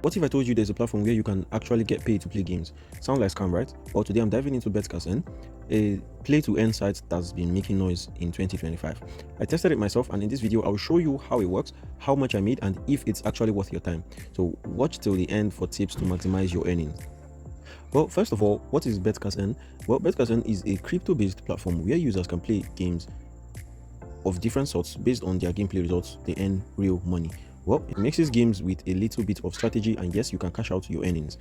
What if I told you there's a platform where you can actually get paid to play games? Sound like scam, right? Well, today I'm diving into Betcasn, a play-to-earn site that's been making noise in 2025. I tested it myself, and in this video I'll show you how it works, how much I made, and if it's actually worth your time. So watch till the end for tips to maximize your earnings. Well, first of all, what is Betcasn? Well, Betcasn is a crypto-based platform where users can play games of different sorts. Based on their gameplay results, they earn real money. Well, it mixes games with a little bit of strategy, and yes, you can cash out your earnings.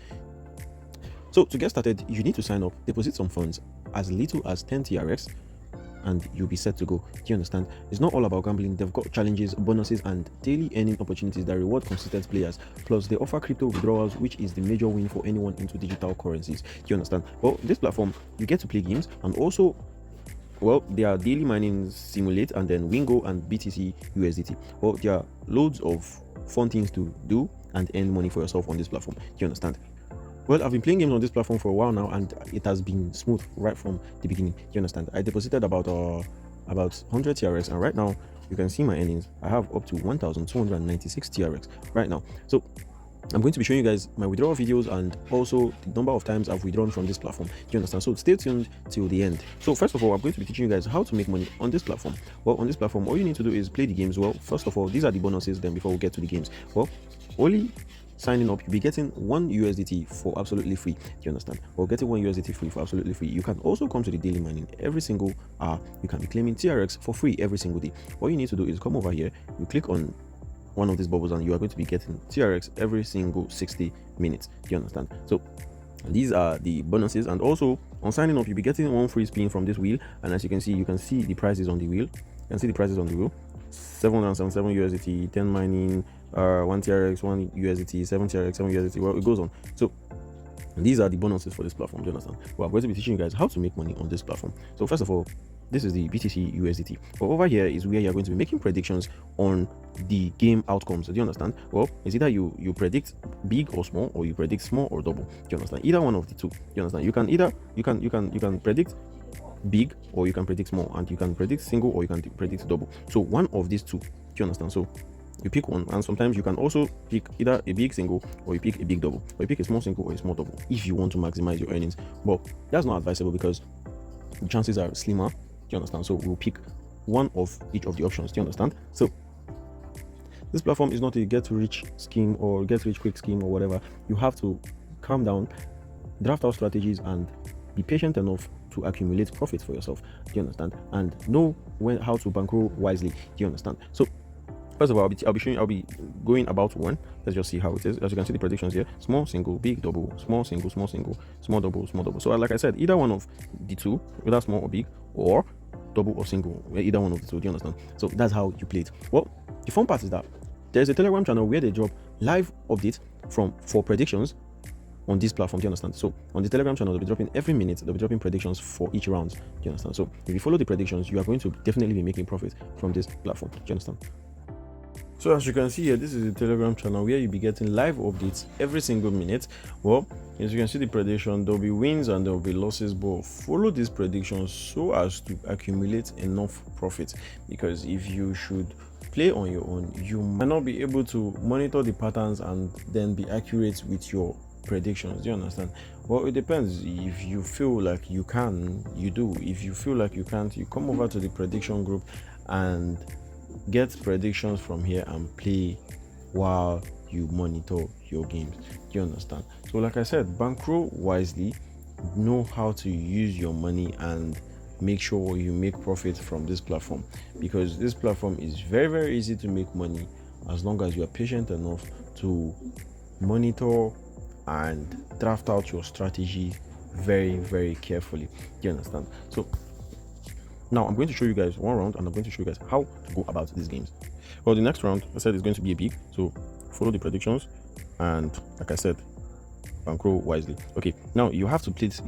So to get started, you need to sign up, deposit some funds, as little as 10 TRX, and you'll be set to go. Do you understand? It's not all about gambling. They've got challenges, bonuses, and daily earning opportunities that reward consistent players. Plus, they offer crypto withdrawals, which is the major win for anyone into digital currencies. Do you understand? Well, this platform, you get to play games, and also, well, there are daily mining Simulate, and then Wingo and BTC USDT. Well, there are loads of fun things to do and earn money for yourself on this platform. Do you understand? Well, I've been playing games on this platform for a while now, and it has been smooth right from the beginning. Do you understand? I deposited about 100 TRX, and right now you can see my earnings. I have up to 1,296 TRX right now. So I'm going to be showing you guys my withdrawal videos and also the number of times I've withdrawn from this platform. Do you understand? So stay tuned till the end. So first of all, I'm going to be teaching you guys how to make money on this platform. Well, on this platform, all you need to do is play the games. Well, first of all, these are the bonuses. Then before we get to the games, well, only signing up, you'll be getting 1 USDT for absolutely free. Do you understand? Or getting 1 USDT free for absolutely free. You can also come to the daily mining every single hour. You can be claiming TRX for free every single day. All you need to do is come over here, you click on one of these bubbles, and you are going to be getting TRX every single 60 minutes. Do you understand? So these are the bonuses, and also on signing up, you'll be getting 1 free spin from this wheel. And as you can see the prices on the wheel. You can see the prices on the wheel: 777 USDT, 10 mining, 1 TRX, 1 USDT, 7 TRX, 7 USDT. Well, it goes on. So these are the bonuses for this platform. Do you understand? Well, I'm going to be teaching you guys how to make money on this platform. So first of all, this is the BTC USDT. Well, over here is where you're going to be making predictions on the game outcomes. Do you understand? Well, it's either you predict big or small, or you predict small or double. Do you understand? Either one of the two. Do you understand? You can predict big, or you can predict small, and you can predict single, or you can predict double. So one of these two. Do you understand? So you pick one, and sometimes you can also pick either a big single or you pick a big double, or you pick a small single or a small double if you want to maximize your earnings. But that's not advisable because the chances are slimmer. Do you understand? So we'll pick one of each of the options. Do you understand? So this platform is not a get rich scheme or get rich quick scheme or whatever. You have to calm down, draft out strategies, and be patient enough to accumulate profits for yourself. Do you understand? And know how to bankroll wisely. Do you understand? So first of all, I'll be going about one. Let's just see how it is. As you can see, the predictions here: small single, big double, small single, small double, small double. So like I said, either one of the two, whether small or big, or double or single, either one of the two. Do you understand? So that's how you play it. Well, the fun part is that there's a Telegram channel where they drop live updates for predictions on this platform. Do you understand? So on the Telegram channel, they'll be dropping every minute. They'll be dropping predictions for each round. Do you understand? So if you follow the predictions, you are going to definitely be making profit from this platform. Do you understand? So as you can see here, this is the Telegram channel where you'll be getting live updates every single minute. Well, as you can see the prediction, there'll be wins and there'll be losses, but follow these predictions so as to accumulate enough profit, because if you should play on your own, you might not be able to monitor the patterns and then be accurate with your predictions. Do you understand? Well, it depends. If you feel like you can, you do. If you feel like you can't, you come over to the prediction group and get predictions from here and play while you monitor your games. Do you understand? So like I said, bankroll wisely, know how to use your money, and make sure you make profit from this platform, because this platform is very, very easy to make money as long as you are patient enough to monitor and draft out your strategy very, very carefully. Do you understand? So now I'm going to show you guys one round, and I'm going to show you guys how to go about these games. Well, the next round, I said, is going to be a big, so follow the predictions, and like I said, bankroll wisely. Okay, now you have to place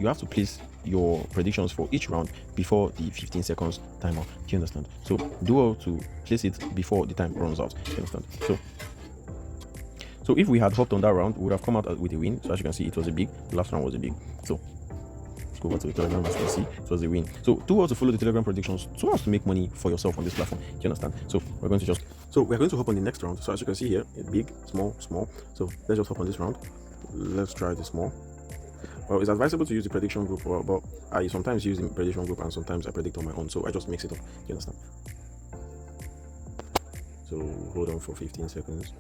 your predictions for each round before the 15 seconds timer. Do you understand? So do well to place it before the time runs out. Do you understand? So if we had hopped on that round, we would have come out with a win. So as you can see, it was a big. The last round was a big. So Let's go over to the Telegram. As you can see, it was a win. So do well to follow the Telegram predictions so as to make money for yourself on this platform. Do you understand? So we're going to hop on the next round. So as you can see here, big, small, small. So let's just hop on this round. Let's try the small. Well, it's advisable to use the prediction group, but I sometimes use the prediction group and sometimes I predict on my own. So I just mix it up. Do you understand? So hold on for 15 seconds.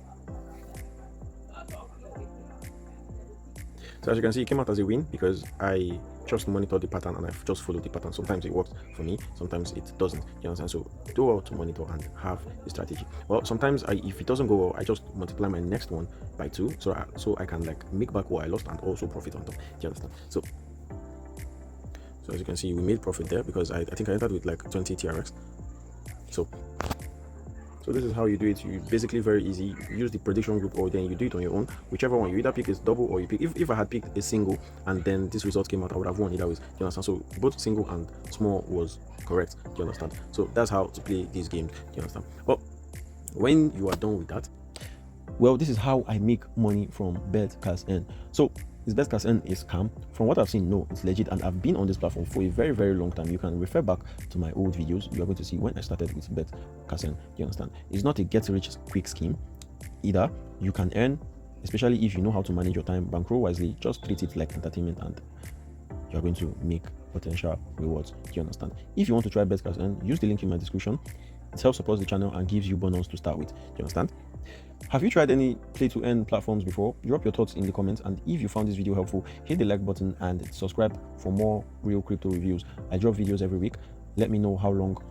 So as you can see, it came out as a win because I just monitor the pattern and I just follow the pattern. Sometimes it works for me, sometimes it doesn't. You understand? So do well to monitor and have a strategy. Well, sometimes if it doesn't go well, I just multiply my next one by 2, so I can like make back what I lost and also profit on top. Do you understand? So as you can see, we made profit there because I think I entered with like 20 TRX. So this is how you do it. You basically very easy. You use the prediction group or then you do it on your own. Whichever one you either pick is double or you pick. If I had picked a single and then this result came out, I would have won either way. Do you understand? So both single and small was correct. Do you understand? So that's how to play these games. Do you understand? Well, when you are done with that, well, this is how I make money from Betcasn. So this Betcasn is scam. From what I've seen, no, it's legit, and I've been on this platform for a very, very long time. You can refer back to my old videos. You are going to see when I started with Betcasn. You understand? It's not a get-rich-quick scheme. Either you can earn, especially if you know how to manage your time, bankroll wisely. Just treat it like entertainment, and you are going to make potential rewards. Do you understand? If you want to try Betcasn, use the link in my description. It helps support the channel and gives you bonus to start with. Do you understand? Have you tried any play to earn platforms before? Drop your thoughts in the comments, and if you found this video helpful, hit the like button and subscribe for more real crypto reviews. I drop videos every week. Let me know how long